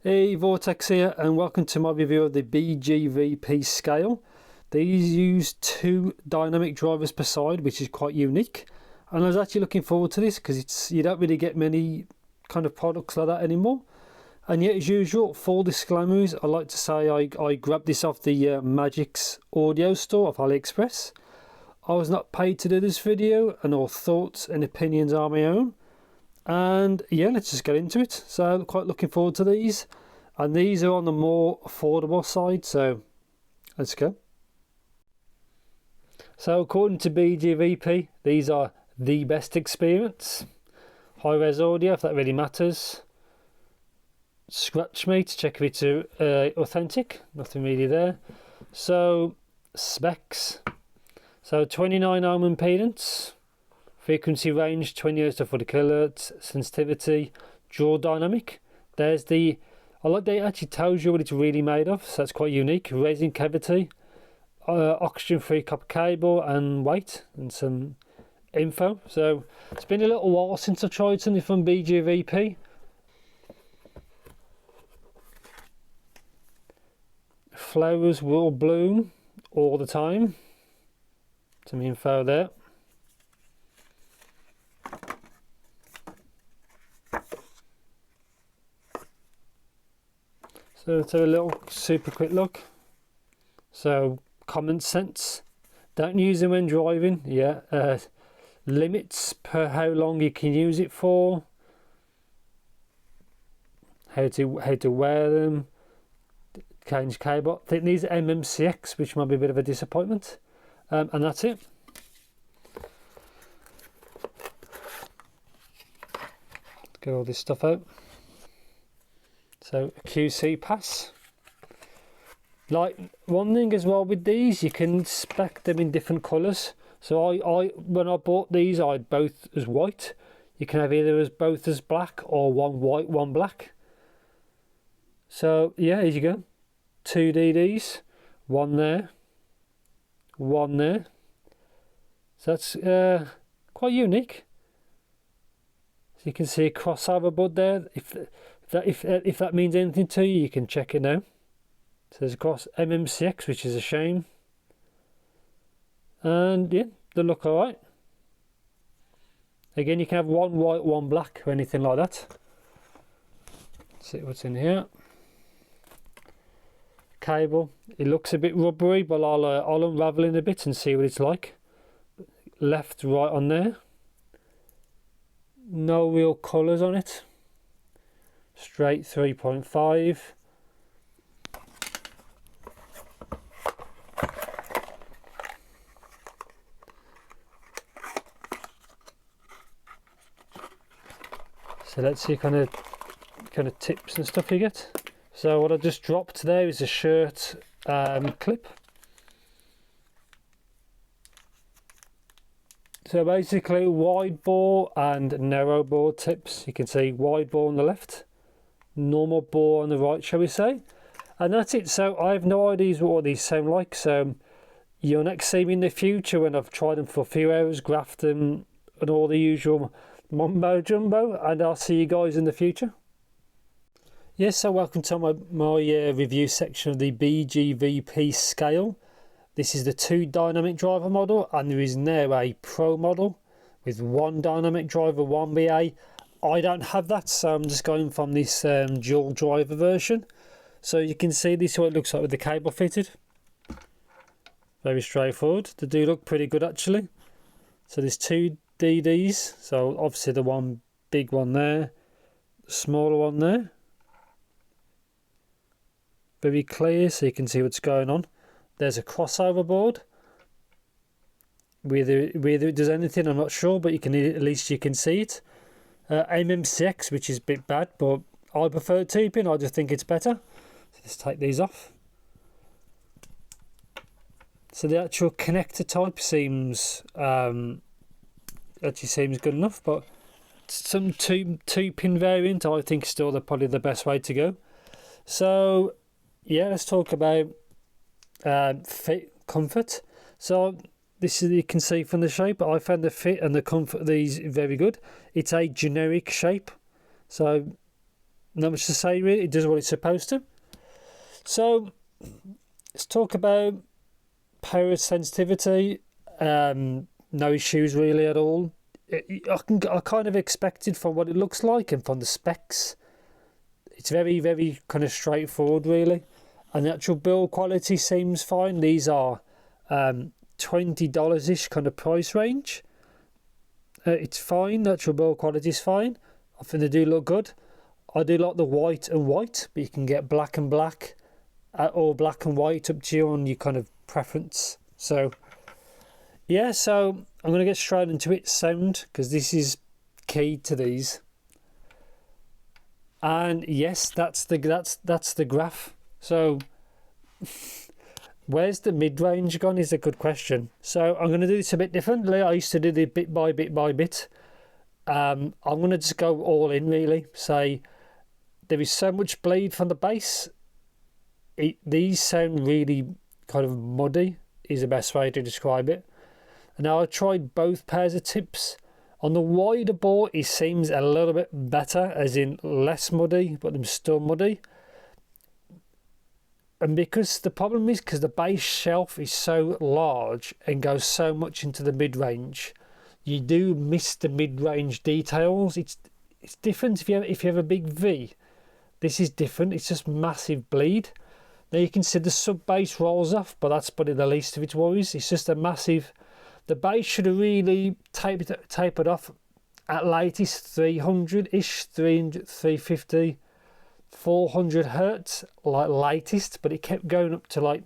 Hey, Vortex here, and welcome to my review of the BGVP Scale. These use 2 dynamic drivers per side, which is quite unique. And I was actually looking forward to this because you don't really get many kind of products like that anymore. And yet, as usual, full disclaimers, I like to say I grabbed this off the Magic's audio store of AliExpress. I was not paid to do this video, and all thoughts and opinions are my own. And yeah, let's just get into it. So quite looking forward to these, and these are on the more affordable side, so let's go. So according to BGVP, these are the best experience. High res audio, if that really matters. Scratch me to check if it's authentic, nothing really there. So specs, so 29 ohm impedance, frequency range 20 Hz to 40 kHz, sensitivity, dual dynamic. There's the, I like that it actually tells you what it's really made of, so that's quite unique. Resin cavity, oxygen free copper cable, and weight, and some info. So it's been a little while since I tried something from BGVP. Flowers will bloom all the time. Some info there. So let's have a little super quick look. So common sense, don't use them when driving. Yeah, limits per how long you can use it for, how to wear them, change cable. I think these are MMCX, which might be a bit of a disappointment, and that's it. Get all this stuff out. So QC pass. Like one thing as well with these, you can spec them in different colours. So I when I bought these, I had both as white. You can have either as both as black or one white, one black. So yeah, here you go. 2 DDs, one there, one there. So that's quite unique. So you can see a crossover board there. If that means anything to you, you can check it now. So there's across MMCX, which is a shame. And yeah, they look alright. Again, you can have one white, one black, or anything like that. Let's see what's in here. Cable. It looks a bit rubbery, but I'll unravel in a bit and see what it's like. Left, right on there. No real colours on it. Straight 3.5. So let's see kind of tips and stuff you get. So what I just dropped there is a shirt clip. So basically wide bore and narrow bore tips. You can see wide bore on the left, normal bore on the right, shall we say. And that's it. So I have no ideas what these sound like. So you'll next see me in the future when I've tried them for a few hours, graphed them, and all the usual mumbo jumbo, and I'll see you guys in the future. Yes, so welcome to my review section of the BGVP Scale. This is the 2 dynamic driver model, and there is now a Pro model with 1 dynamic driver, 1 BA. I don't have that, so I'm just going from this dual driver version. So you can see this is what it looks like with the cable fitted. Very straightforward. They do look pretty good actually. So there's 2 DDs, so obviously the one big one there, the smaller one there. Very clear, so you can see what's going on. There's a crossover board. Whether it does anything, I'm not sure, but at least you can see it. MMCX, which is a bit bad, but I prefer 2-pin. I just think it's better. So let's take these off. So the actual connector type seems good enough, but some two-pin variant I think is still probably the best way to go. So yeah, let's talk about fit, comfort. So this is, you can see from the shape, I found the fit and the comfort of these very good. It's a generic shape, so not much to say really. It does what it's supposed to. So let's talk about power sensitivity. No issues really at all. I kind of expected from what it looks like and from the specs. It's very, very kind of straightforward really. And the actual build quality seems fine. These are $20-ish kind of price range. It's fine. The actual build quality is fine. I think they do look good. I do like the white and white, but you can get black and black or black and white, up to you on your kind of preference. So yeah, so I'm going to get straight into it. Sound, because this is key to these. And yes, that's the graph. So where's the mid-range gone is a good question. So I'm going to do this a bit differently. I used to do it bit by bit. I'm going to just go all in really. Say there is so much bleed from the bass. These sound really kind of muddy is the best way to describe it. And now I tried both pairs of tips. On the wider bore, it seems a little bit better, as in less muddy, but them still muddy. And because the problem is, because the bass shelf is so large and goes so much into the mid-range, you do miss the mid-range details. It's different if you have a big V. This is different. It's just massive bleed. Now you can see the sub bass rolls off, but that's probably the least of its worries. It's just a massive. The bass should have really tapered off at latest 300-ish, 300, 350, 400 hertz, like latest, but it kept going up to like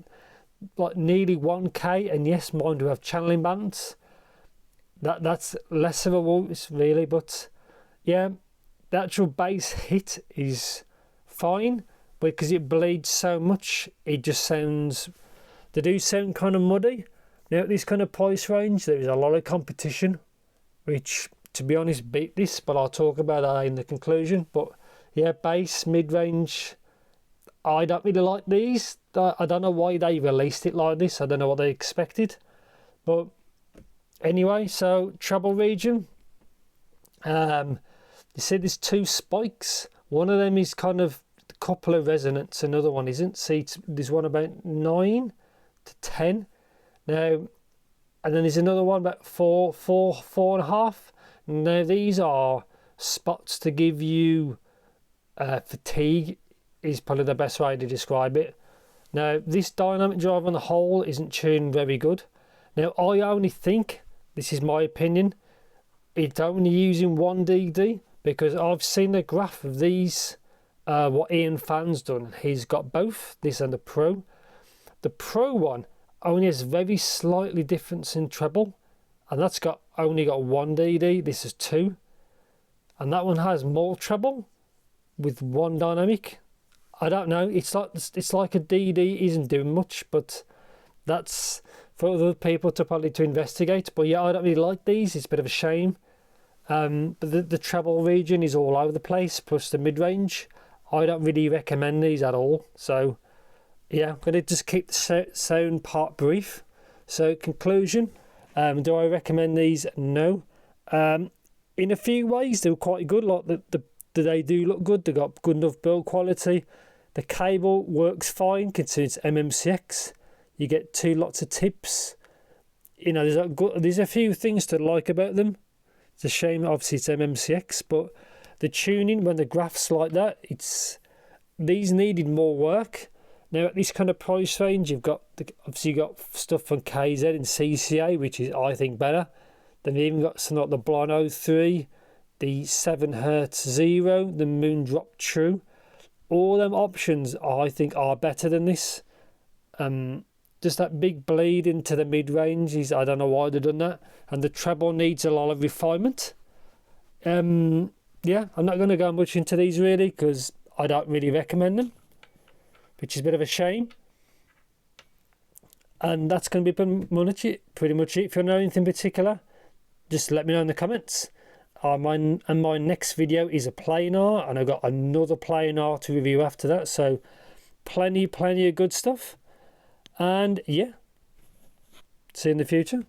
nearly 1K. And yes, mine do have channeling bands. That's less of a worry really, but yeah, the actual bass hit is fine, but because it bleeds so much, it just sounds. They do sound kind of muddy. Now at this kind of price range, there is a lot of competition, which to be honest beat this, but I'll talk about that in the conclusion. But yeah, bass, mid-range, I don't really like these. I don't know why they released it like this. I don't know what they expected. But anyway, so treble region. You see there's two spikes. One of them is kind of a couple of resonance, another one isn't. See, there's one about 9 to 10. Now, and then there's another one about 4.5. Now these are spots to give you fatigue is probably the best way to describe it. Now this dynamic drive on the whole isn't tuned very good. Now I only think, this is my opinion, it's only using 1 DD, because I've seen the graph of these, what Ian Fan's done. He's got both, this and the Pro. The Pro one only has very slightly difference in treble, and that's only got 1 DD. This is 2, and that one has more treble with 1 dynamic. I don't know. It's like a DD isn't doing much, but that's for other people to investigate. But yeah, I don't really like these. It's a bit of a shame. But the treble region is all over the place. Plus the mid range, I don't really recommend these at all. So yeah, I'm going to just keep the sound part brief. So conclusion, do I recommend these? No. In a few ways, they were quite good. Like they do look good. They got good enough build quality. The cable works fine considering it's MMCX. You get 2 lots of tips. You know, there's a few things to like about them. It's a shame, obviously, it's MMCX, but the tuning when the graphs like that, these needed more work. Now at this kind of price range, you've got stuff from KZ and CCA, which is I think better. Then you've even got some like the Blino 3, the 7 Hz 0, the Moondrop True. All them options I think are better than this. Just that big bleed into the mid range is, I don't know why they've done that, and the treble needs a lot of refinement. Yeah, I'm not going to go much into these really because I don't really recommend them, which is a bit of a shame. And that's going to be pretty much it. If you know anything particular, just let me know in the comments. My next video is a planar, and I've got another planar to review after that. So plenty of good stuff. And yeah, see you in the future.